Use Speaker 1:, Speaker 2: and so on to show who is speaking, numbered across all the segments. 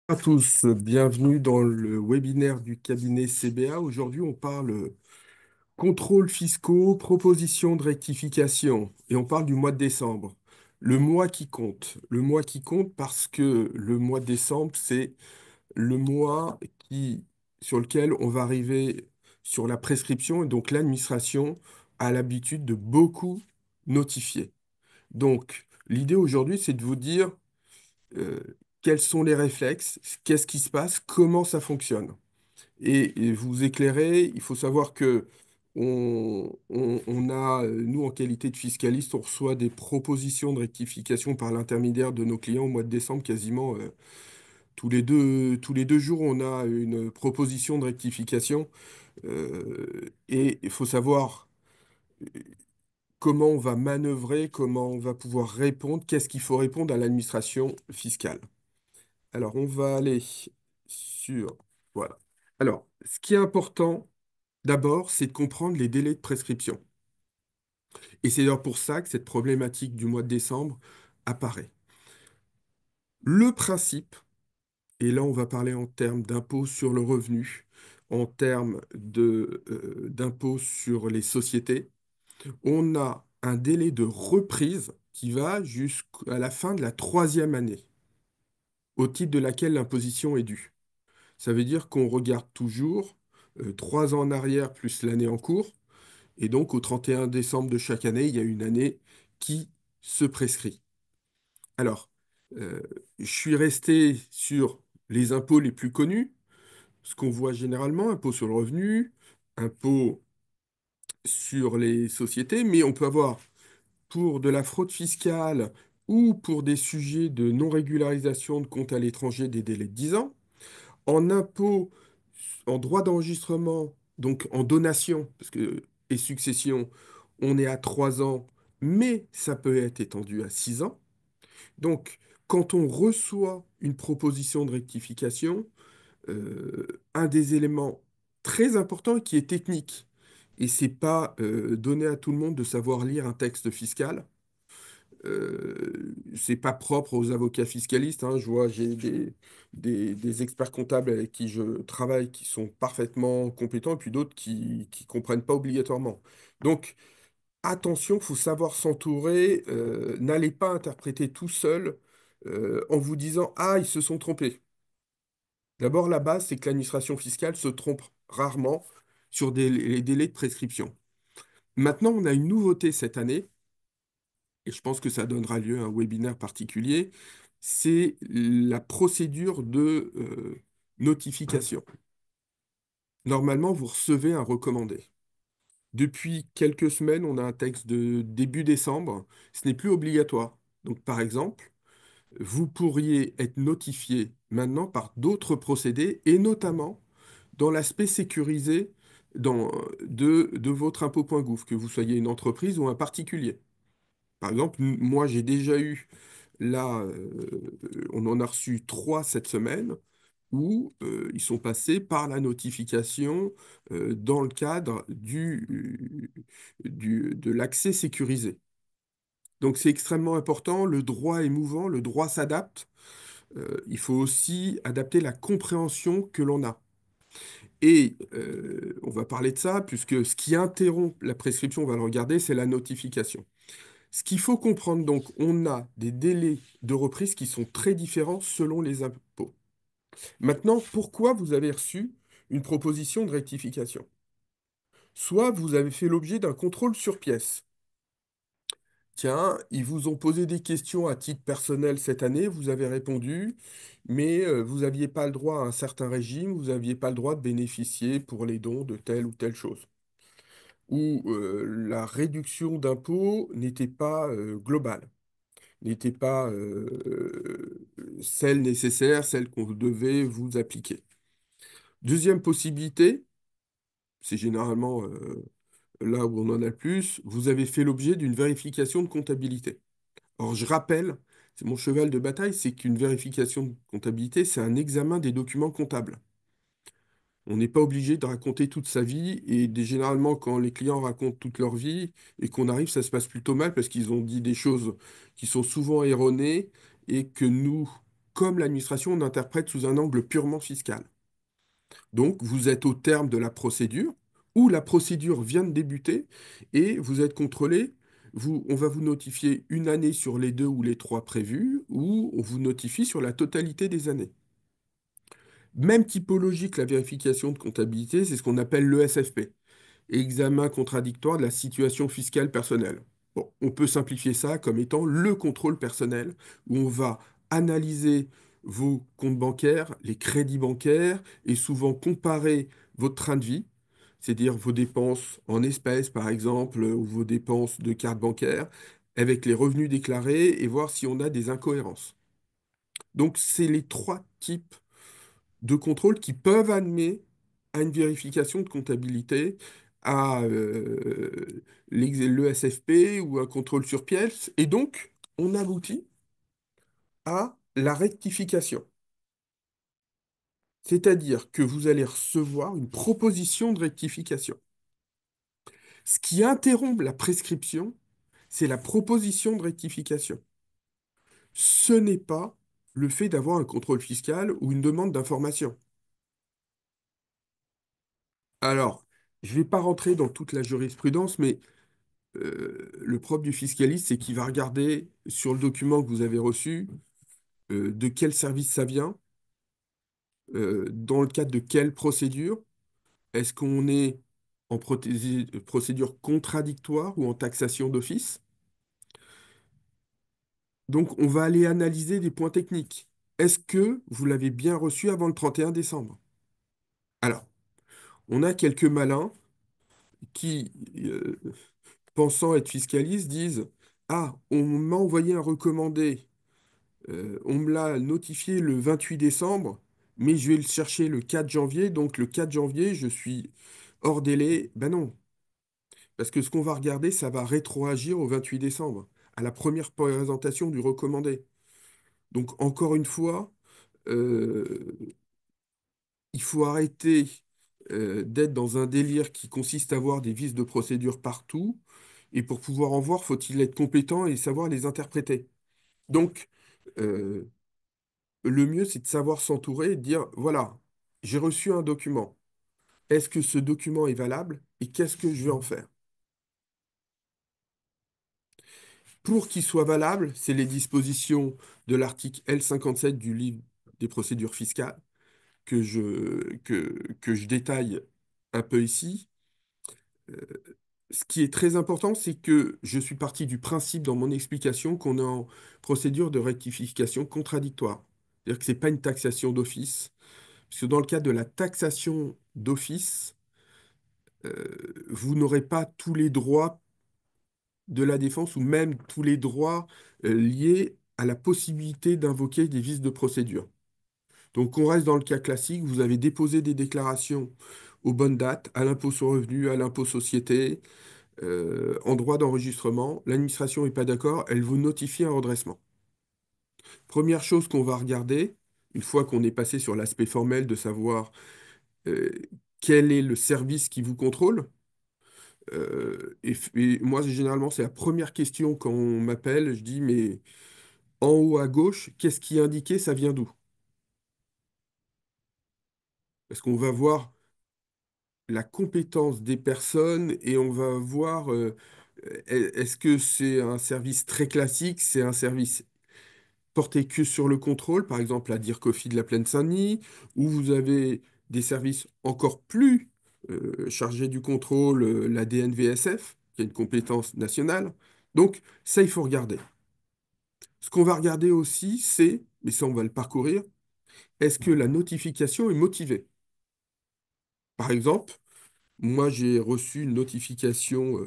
Speaker 1: À tous, bienvenue dans le webinaire du cabinet CBA. Aujourd'hui, on parle contrôles fiscaux, propositions de rectification et on parle du mois de décembre. Le mois qui compte. Le mois qui compte parce que le mois de décembre, c'est le mois sur lequel on va arriver sur la prescription et donc l'administration a l'habitude de beaucoup notifier. Donc, l'idée aujourd'hui, c'est de vous dire euh, quels sont les réflexes, qu'est-ce qui se passe, comment ça fonctionne. Et vous éclairer, il faut savoir que on a, nous, en qualité de fiscaliste, on reçoit des propositions de rectification par l'intermédiaire de nos clients au mois de décembre, quasiment tous les deux jours, on a une proposition de rectification. Et il faut savoir comment on va manœuvrer, comment on va pouvoir répondre, qu'est-ce qu'il faut répondre à l'administration fiscale. Alors, on va aller sur... Voilà. Alors, ce qui est important, d'abord, c'est de comprendre les délais de prescription. Et c'est d'ailleurs pour ça que cette problématique du mois de décembre apparaît. Le principe, et là, on va parler en termes d'impôt sur le revenu, en termes d'impôt sur les sociétés, on a un délai de reprise qui va jusqu'à la fin de la troisième année, au titre de laquelle l'imposition est due. Ça veut dire qu'on regarde toujours 3 ans en arrière plus l'année en cours. Et donc, au 31 décembre de chaque année, il y a une année qui se prescrit. Alors, euh, je suis resté sur les impôts les plus connus, ce qu'on voit généralement, impôt sur le revenu, impôt sur les sociétés, mais on peut avoir pour de la fraude fiscale ou pour des sujets de non-régularisation de comptes à l'étranger des délais de 10 ans. En impôt, en droit d'enregistrement, donc en donation, et succession, on est à 3 ans, mais ça peut être étendu à 6 ans. Donc, quand on reçoit une proposition de rectification, un des éléments très importants qui est technique, et c'est pas donné à tout le monde de savoir lire un texte fiscal, c'est pas propre aux avocats fiscalistes, hein. Je vois, j'ai des experts comptables avec qui je travaille qui sont parfaitement compétents, et puis d'autres qui comprennent pas obligatoirement. Donc, attention, il faut savoir s'entourer. N'allez pas interpréter tout seul en vous disant, ah, ils se sont trompés. D'abord, la base, c'est que l'administration fiscale se trompe rarement sur les délais de prescription. Maintenant, on a une nouveauté cette année et je pense que ça donnera lieu à un webinaire particulier, c'est la procédure de notification. Normalement, vous recevez un recommandé. Depuis quelques semaines, on a un texte de début décembre. Ce n'est plus obligatoire. Donc, par exemple, vous pourriez être notifié maintenant par d'autres procédés, et notamment dans l'aspect sécurisé de votre impôt.gouv, que vous soyez une entreprise ou un particulier. Par exemple, moi, j'ai déjà eu, là, on en a reçu 3 cette semaine, où ils sont passés par la notification dans le cadre de l'accès sécurisé. Donc c'est extrêmement important, le droit est mouvant, le droit s'adapte. Il faut aussi adapter la compréhension que l'on a. Et on va parler de ça, puisque ce qui interrompt la prescription, on va le regarder, c'est la notification. Ce qu'il faut comprendre, donc, on a des délais de reprise qui sont très différents selon les impôts. Maintenant, pourquoi vous avez reçu une proposition de rectification? Soit vous avez fait l'objet d'un contrôle sur pièce. Tiens, ils vous ont posé des questions à titre personnel cette année, vous avez répondu, mais vous n'aviez pas le droit à un certain régime, vous n'aviez pas le droit de bénéficier pour les dons de telle ou telle chose. Ou la réduction d'impôt n'était pas globale, n'était pas celle nécessaire, celle qu'on devait vous appliquer. Deuxième possibilité, c'est généralement là où on en a le plus, vous avez fait l'objet d'une vérification de comptabilité. Or, je rappelle, c'est mon cheval de bataille, c'est qu'une vérification de comptabilité, c'est un examen des documents comptables. On n'est pas obligé de raconter toute sa vie et généralement, quand les clients racontent toute leur vie et qu'on arrive, ça se passe plutôt mal parce qu'ils ont dit des choses qui sont souvent erronées et que nous, comme l'administration on interprète sous un angle purement fiscal. Donc, vous êtes au terme de la procédure, ou la procédure vient de débuter, et vous êtes contrôlé. On va vous notifier une année sur les deux ou les trois prévues, ou on vous notifie sur la totalité des années. Même typologie que la vérification de comptabilité, c'est ce qu'on appelle l'ESFP, examen contradictoire de la situation fiscale personnelle. Bon, on peut simplifier ça comme étant le contrôle personnel, où on va analyser vos comptes bancaires, les crédits bancaires, et souvent comparer votre train de vie, c'est-à-dire vos dépenses en espèces, par exemple, ou vos dépenses de carte bancaire, avec les revenus déclarés, et voir si on a des incohérences. Donc, c'est les trois types de contrôle qui peuvent amener à une vérification de comptabilité, à l'ESFP ou un contrôle sur pièce. Et donc, on aboutit à la rectification. C'est-à-dire que vous allez recevoir une proposition de rectification. Ce qui interrompt la prescription, c'est la proposition de rectification. Ce n'est pas le fait d'avoir un contrôle fiscal ou une demande d'information. Alors, je ne vais pas rentrer dans toute la jurisprudence, mais le propre du fiscaliste, c'est qu'il va regarder sur le document que vous avez reçu de quel service ça vient, dans le cadre de quelle procédure. Est-ce qu'on est en procédure contradictoire ou en taxation d'office? Donc, on va aller analyser des points techniques. Est-ce que vous l'avez bien reçu avant le 31 décembre? Alors, on a quelques malins qui, pensant être fiscalistes, disent, ah, on m'a envoyé un recommandé. On me l'a notifié le 28 décembre, mais je vais le chercher le 4 janvier. Donc le 4 janvier, je suis hors délai. Ben non, parce que ce qu'on va regarder, ça va rétroagir au 28 décembre, à la première présentation du recommandé. Donc encore une fois, euh, il faut arrêter d'être dans un délire qui consiste à avoir des vices de procédure partout. Et pour pouvoir en voir, faut-il être compétent et savoir les interpréter. Donc, euh, le mieux, c'est de savoir s'entourer et de dire, voilà, j'ai reçu un document. Est-ce que ce document est valable et qu'est-ce que je vais en faire? Pour qu'il soit valable, c'est les dispositions de l'article L57 du livre des procédures fiscales que je détaille un peu ici. Ce qui est très important, c'est que je suis parti du principe dans mon explication qu'on est en procédure de rectification contradictoire. C'est-à-dire que ce n'est pas une taxation d'office, parce que dans le cadre de la taxation d'office, vous n'aurez pas tous les droits de la défense ou même tous les droits liés à la possibilité d'invoquer des vices de procédure. Donc on reste dans le cas classique, vous avez déposé des déclarations aux bonnes dates, à l'impôt sur le revenu, à l'impôt société, en droit d'enregistrement, l'administration n'est pas d'accord, elle vous notifie un redressement. Première chose qu'on va regarder, une fois qu'on est passé sur l'aspect formel de savoir euh, quel est le service qui vous contrôle. Et moi, généralement, c'est la première question quand on m'appelle. Je dis, mais en haut à gauche, qu'est-ce qui est indiqué? Ça vient d'où? Parce qu'on va voir la compétence des personnes et on va voir, est-ce que c'est un service très classique? C'est un service porté que sur le contrôle, par exemple la DIRCOFI de la Plaine-Saint-Denis, où vous avez des services encore plus chargés du contrôle, la DNVSF, qui a une compétence nationale. Donc, ça, il faut regarder. Ce qu'on va regarder aussi, c'est, mais ça, on va le parcourir, est-ce que la notification est motivée? Par exemple, moi, j'ai reçu une notification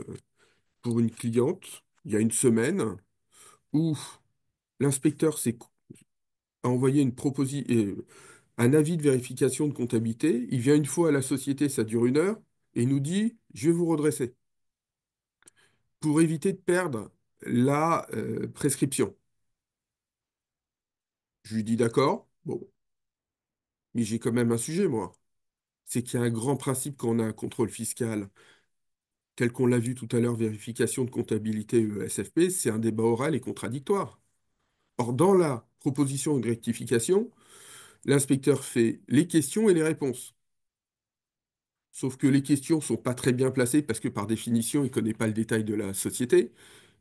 Speaker 1: pour une cliente il y a une semaine où l'inspecteur a envoyé un avis de vérification de comptabilité. Il vient une fois à la société, ça dure 1 heure, et il nous dit, je vais vous redresser pour éviter de perdre la prescription. Je lui dis d'accord, bon, mais j'ai quand même un sujet, moi. C'est qu'il y a un grand principe quand on a un contrôle fiscal, tel qu'on l'a vu tout à l'heure, vérification de comptabilité SFP, c'est un débat oral et contradictoire. Or, dans la proposition de rectification, l'inspecteur fait les questions et les réponses. Sauf que les questions sont pas très bien placées parce que par définition, il ne connaît pas le détail de la société.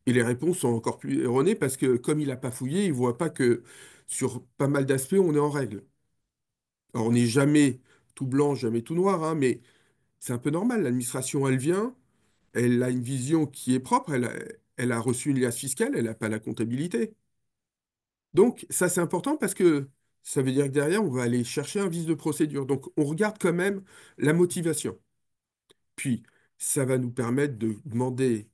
Speaker 1: Et les réponses sont encore plus erronées parce que comme il n'a pas fouillé, il ne voit pas que sur pas mal d'aspects, on est en règle. Alors, on n'est jamais tout blanc, jamais tout noir, hein, mais c'est un peu normal. L'administration, elle vient, elle a une vision qui est propre, elle a reçu une liasse fiscale, elle n'a pas la comptabilité. Donc, ça, c'est important parce que ça veut dire que derrière, on va aller chercher un vice de procédure. Donc, on regarde quand même la motivation. Puis, ça va nous permettre de demander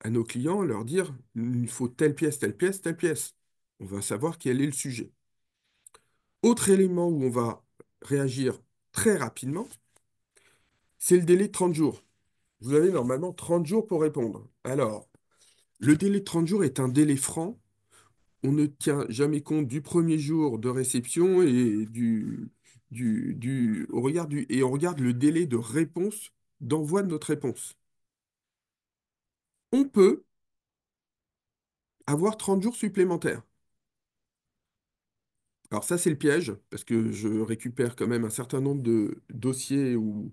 Speaker 1: à nos clients, leur dire, il faut telle pièce, telle pièce, telle pièce. On va savoir quel est le sujet. Autre élément où on va réagir très rapidement, c'est le délai de 30 jours. Vous avez normalement 30 jours pour répondre. Alors, le délai de 30 jours est un délai franc. On ne tient jamais compte du premier jour de réception et et on regarde le délai de réponse, d'envoi de notre réponse. On peut avoir 30 jours supplémentaires. Alors ça, c'est le piège, parce que je récupère quand même un certain nombre de dossiers où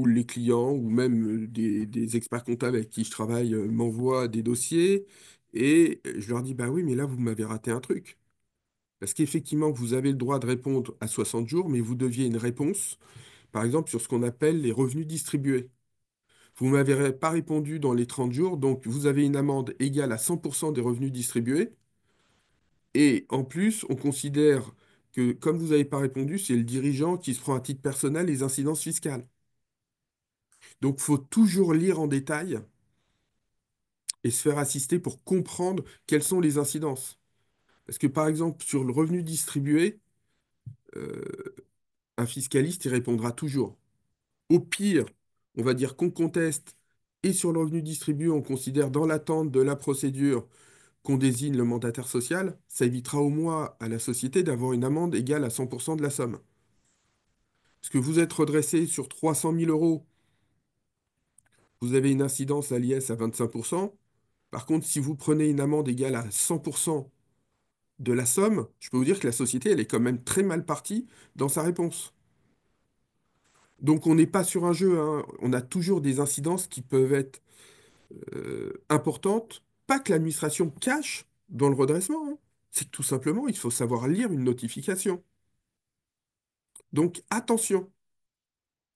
Speaker 1: les clients ou même des experts comptables avec qui je travaille m'envoient des dossiers et je leur dis, bah oui, mais là, vous m'avez raté un truc. Parce qu'effectivement, vous avez le droit de répondre à 60 jours, mais vous deviez une réponse, par exemple, sur ce qu'on appelle les revenus distribués. Vous ne m'avez pas répondu dans les 30 jours, donc vous avez une amende égale à 100% des revenus distribués. Et en plus, on considère que comme vous n'avez pas répondu, c'est le dirigeant qui se prend à titre personnel les incidences fiscales. Donc, il faut toujours lire en détail et se faire assister pour comprendre quelles sont les incidences. Parce que par exemple, sur le revenu distribué, euh, un fiscaliste y répondra toujours. Au pire, on va dire qu'on conteste et sur le revenu distribué, on considère dans l'attente de la procédure qu'on désigne le mandataire social, ça évitera au moins à la société d'avoir une amende égale à 100% de la somme. Parce que vous êtes redressé sur 300 000 euros, vous avez une incidence à l'IS à 25%. Par contre, si vous prenez une amende égale à 100% de la somme, je peux vous dire que la société, elle est quand même très mal partie dans sa réponse. Donc on n'est pas sur un jeu, hein. On a toujours des incidences qui peuvent être importantes. Pas que l'administration cache dans le redressement, hein. C'est que tout simplement, il faut savoir lire une notification. Donc attention.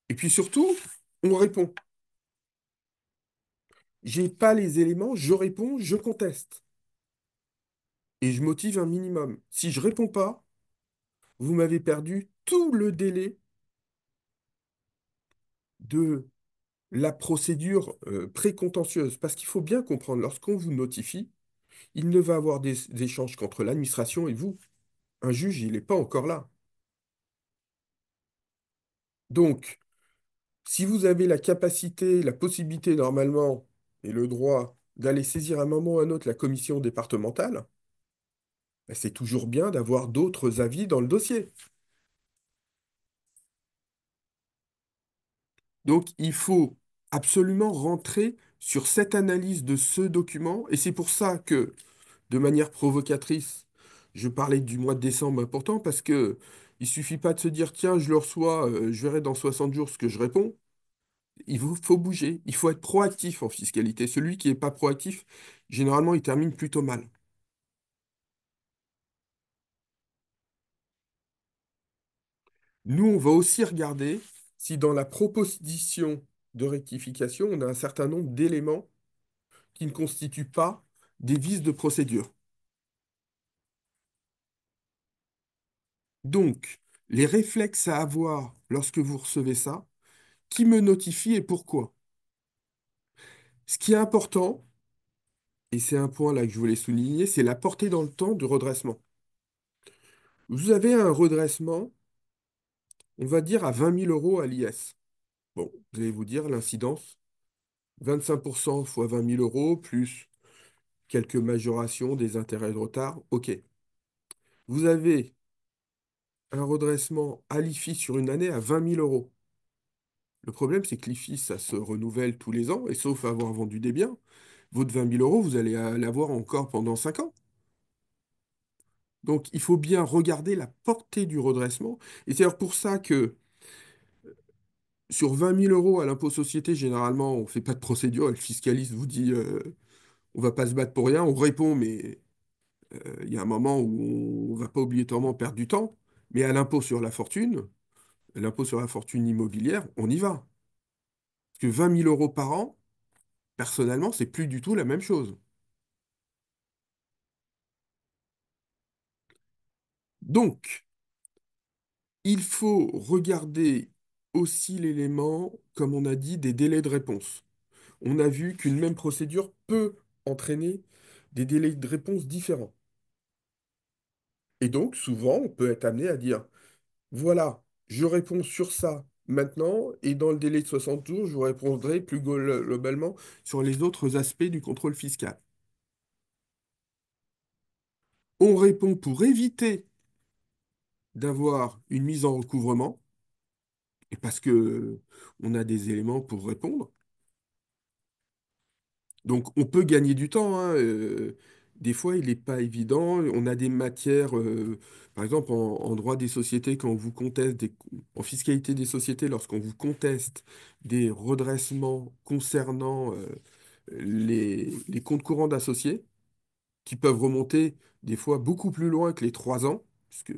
Speaker 1: Et puis surtout, on répond. J'ai pas les éléments, je réponds, je conteste. Et je motive un minimum. Si je réponds pas, vous m'avez perdu tout le délai de la procédure précontentieuse. Parce qu'il faut bien comprendre, lorsqu'on vous notifie, il ne va avoir des échanges qu'entre l'administration et vous. Un juge, il n'est pas encore là. Donc, si vous avez la capacité, la possibilité normalement, et le droit d'aller saisir à un moment ou à un autre la commission départementale, ben, c'est toujours bien d'avoir d'autres avis dans le dossier. Donc, il faut absolument rentrer sur cette analyse de ce document, et c'est pour ça que, de manière provocatrice, je parlais du mois de décembre important, parce que il suffit pas de se dire, tiens, je le reçois, je verrai dans 60 jours ce que je réponds. Faut bouger, il faut être proactif en fiscalité. Celui qui n'est pas proactif, généralement, il termine plutôt mal. Nous, on va aussi regarder si dans la proposition de rectification, on a un certain nombre d'éléments qui ne constituent pas des vices de procédure. Donc, les réflexes à avoir lorsque vous recevez ça, qui me notifie et pourquoi? Ce qui est important, et c'est un point là que je voulais souligner, c'est la portée dans le temps du redressement. Vous avez un redressement, on va dire à 20 000 euros à l'IS. Bon, vous allez vous dire l'incidence, 25% fois 20 000 euros, plus quelques majorations des intérêts de retard, ok. Vous avez un redressement à l'IFI sur une année à 20 000 euros. Le problème, c'est que l'IFI, ça se renouvelle tous les ans, et sauf avoir vendu des biens, votre 20 000 euros, vous allez l'avoir encore pendant 5 ans. Donc, il faut bien regarder la portée du redressement. Et c'est d'ailleurs pour ça que sur 20 000 € à l'impôt société, généralement, on ne fait pas de procédure et le fiscaliste vous dit on va pas se battre pour rien. On répond, mais il y a un moment où on va pas obligatoirement perdre du temps. Mais à l'impôt sur la fortune immobilière, on y va. Parce que 20 000 € par an, personnellement, c'est plus du tout la même chose. Donc, il faut regarder aussi l'élément, comme on a dit, des délais de réponse. On a vu qu'une même procédure peut entraîner des délais de réponse différents. Et donc, souvent, on peut être amené à dire, voilà, je réponds sur ça maintenant, et dans le délai de 60 jours, je vous répondrai plus globalement sur les autres aspects du contrôle fiscal. On répond pour éviter d'avoir une mise en recouvrement, et parce que on a des éléments pour répondre. Donc on peut gagner du temps, hein, des fois, il n'est pas évident. On a des matières, par exemple en droit des sociétés, quand on vous conteste, en fiscalité des sociétés, lorsqu'on vous conteste des redressements concernant les comptes courants d'associés, qui peuvent remonter des fois beaucoup plus loin que les 3 ans, puisque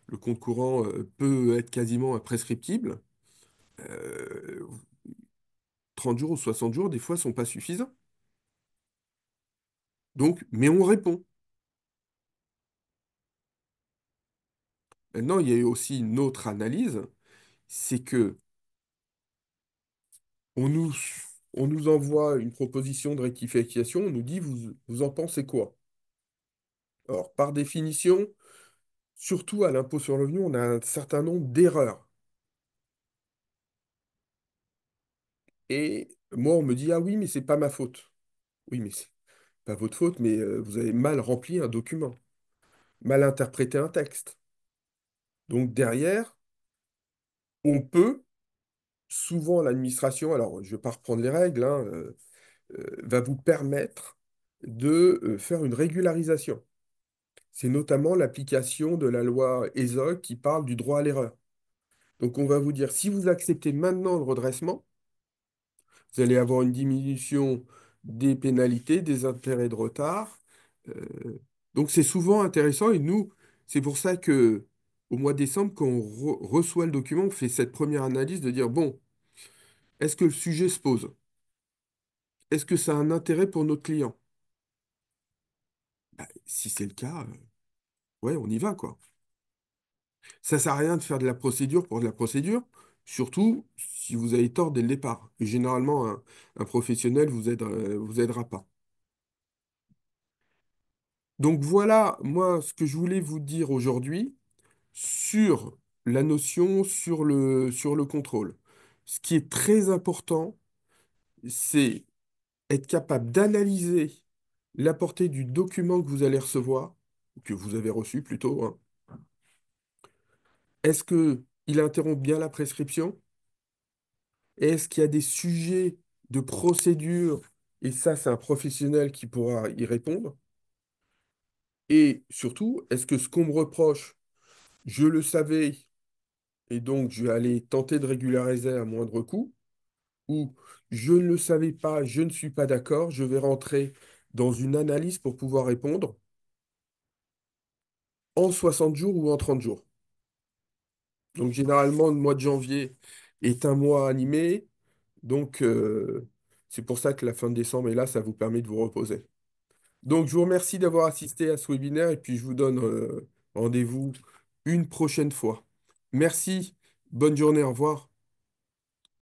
Speaker 1: le compte courant peut être quasiment imprescriptible. euh, 30 jours ou 60 jours, des fois, sont pas suffisants. Donc, mais on répond. Maintenant, il y a eu aussi une autre analyse, c'est que on nous, on nous envoie une proposition de rectification, on nous dit, vous en pensez quoi? Alors, par définition, surtout à l'impôt sur le revenu, on a un certain nombre d'erreurs. Et moi, on me dit, ah oui, mais c'est pas ma faute. Oui, mais c'est pas votre faute, mais vous avez mal rempli un document, mal interprété un texte. Donc derrière, on peut, souvent l'administration, alors je ne vais pas reprendre les règles, hein, va vous permettre de faire une régularisation. C'est notamment l'application de la loi ESOC qui parle du droit à l'erreur. Donc on va vous dire, si vous acceptez maintenant le redressement, vous allez avoir une diminution des pénalités, des intérêts de retard. Euh, donc c'est souvent intéressant et nous, c'est pour ça que au mois de décembre, quand on reçoit le document, on fait cette première analyse de dire, bon, est-ce que le sujet se pose? Est-ce que ça a un intérêt pour notre client? Bah, si c'est le cas, ouais, on y va, quoi. Ça sert à rien de faire de la procédure pour de la procédure, surtout si vous avez tort dès le départ. Et généralement, un professionnel vous aidera pas. Donc voilà, moi, ce que je voulais vous dire aujourd'hui sur la notion, sur le contrôle. Ce qui est très important, c'est être capable d'analyser la portée du document que vous allez recevoir, que vous avez reçu plutôt, hein. Est-ce que il interrompt bien la prescription? Est-ce qu'il y a des sujets de procédure? Et ça, c'est un professionnel qui pourra y répondre. Et surtout, est-ce que ce qu'on me reproche, je le savais, et donc je vais aller tenter de régulariser à moindre coût, ou je ne le savais pas, je ne suis pas d'accord, je vais rentrer dans une analyse pour pouvoir répondre en 60 jours ou en 30 jours. Donc généralement, le mois de janvier est un mois animé, donc c'est pour ça que la fin de décembre est là, ça vous permet de vous reposer. Donc je vous remercie d'avoir assisté à ce webinaire et puis je vous donne rendez-vous une prochaine fois. Merci, bonne journée, au revoir.